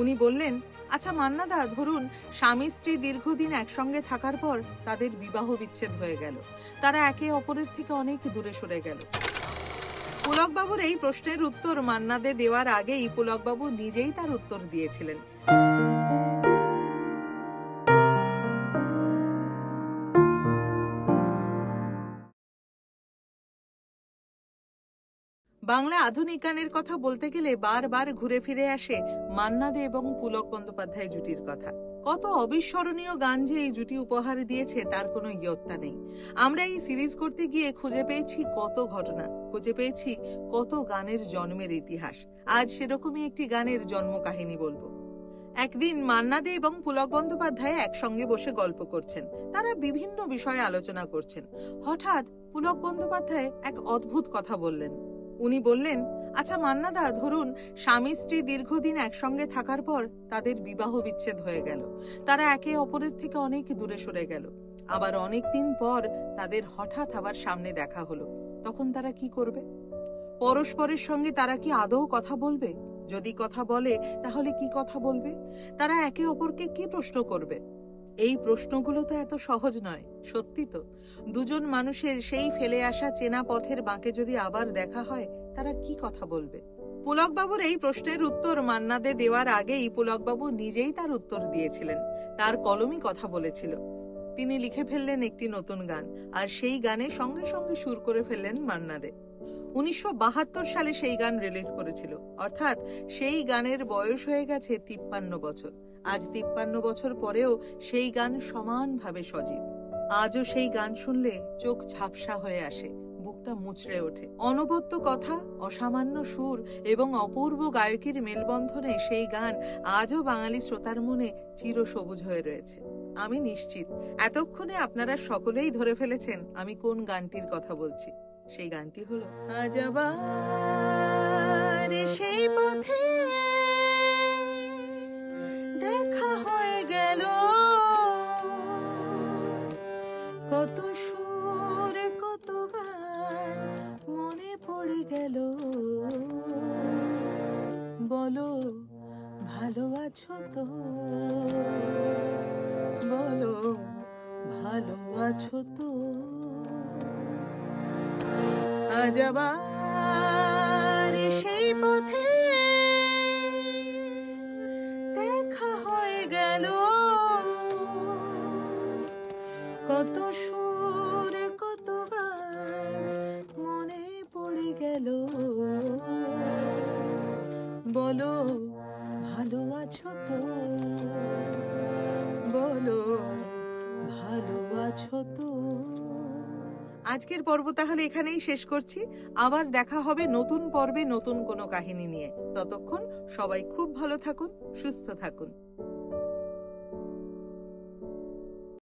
উনি বললেন, আচ্ছা মান্নাদা, ধরুন স্বামী স্ত্রী দীর্ঘদিন একসঙ্গে থাকার পর তাদের বিবাহ বিচ্ছেদ হয়ে গেল, তারা একে অপরের থেকে অনেক দূরে সরে গেল। পুলকবাবুর এই প্রশ্নের উত্তর মান্না দে দেওয়ার আগেই পুলকবাবু নিজেই তার উত্তর দিয়েছিলেন। বাংলা আধুনিক গানের কথা বলতে গেলে বারবার ঘুরে ফিরে আসে মান্না দে এবং পুলক বন্দ্যোপাধ্যায় জুটির কথা। কত অবিস্মরণীয় গান যে এই জুটি উপহার দিয়েছে তার কোনো ইয়ত্তা নেই। আমরা এই সিরিজ করতে গিয়ে খুঁজে পেয়েছি কত ঘটনা, খুঁজে পেয়েছি কত গানের জন্মের ইতিহাস। আজ সেরকমই একটি গানের জন্ম কাহিনী বলবো। একদিন মান্না দে এবং পুলক বন্দ্যোপাধ্যায় একসঙ্গে বসে গল্প করছেন। তারা বিভিন্ন বিষয়ে আলোচনা করছেন। হঠাৎ পুলক বন্দ্যোপাধ্যায় এক অদ্ভুত কথা বললেন। উনি বললেন, আচ্ছা মান্নাদা, ধরুন স্বামী স্ত্রী দীর্ঘদিন একসঙ্গে থাকার পর তাদের বিবাহ বিচ্ছেদ হয়ে গেল, তারা একে অপরের থেকে অনেক দূরে সরে গেল। আবার অনেক দিন পর তাদের হঠাৎ আবার সামনে দেখা হলো, তখন তারা কি করবে? পরস্পরের সঙ্গে তারা কি আদৌ কথা বলবে? যদি কথা বলে তাহলে কি কথা বলবে? তারা একে অপরকে কি প্রশ্ন করবে? এই প্রশ্নগুলো তো এত সহজ নয়, সত্যি তো। দুজন মানুষের সেই ফেলে আসা চেনা পথের বাঁকে যদি আবার দেখা হয়, তারা কি কথা বলবে? পুলকবাবুর এই প্রশ্নের উত্তর মান্না দে দেওয়ার আগেই পুলকবাবু নিজেই তার উত্তর দিয়েছিলেন। তার কলমই কথা বলেছিল। তিনি লিখে ফেললেন একটি নতুন গান, আর সেই গানে সঙ্গে সঙ্গে সুর করে ফেললেন মান্না দে। 1972 সালে সেই গান রিলিজ করেছিল, অর্থাৎ সেই গানের বয়স হয়ে গেছে 53 বছর। আজ 53 বছর পরেও সেই গান সমানভাবে সজীব। আজও সেই গান শুনলে চোখ ঝাপসা হয়ে আসে, বুকটা মুচড়ে ওঠে। অনবদ্য কথা, অসামান্য সুর এবং অপূর্ব গায়কীর মেলবন্ধনে সেই গান আজও বাঙালি শ্রোতার মনে চিরসবুজ হয়ে রয়েছে। আমি নিশ্চিত এতক্ষণে আপনারা সকলেই ধরে ফেলেছেন আমি কোন গানটির কথা বলছি। সেই গানটি হলো আজ আবার সেই পথে দেখা হয়ে গেল, কত সুর কত গান মনে পড়ে গেল, বলো ভালো আছো তো, বলো ভালো আছো তো। আজ আবার সেই পথে দেখা হয়ে গেল, কত সুর কত গান মনে পড়ে গেল, বলো ভালো আছো তো, বলো ভালো আছো তো। আজকের পর্ব তাহলে এখানেই শেষ করছি। আবার দেখা হবে নতুন পর্বে নতুন কোনো কাহিনী নিয়ে। ততক্ষণ সবাই খুব ভালো থাকুন, সুস্থ থাকুন।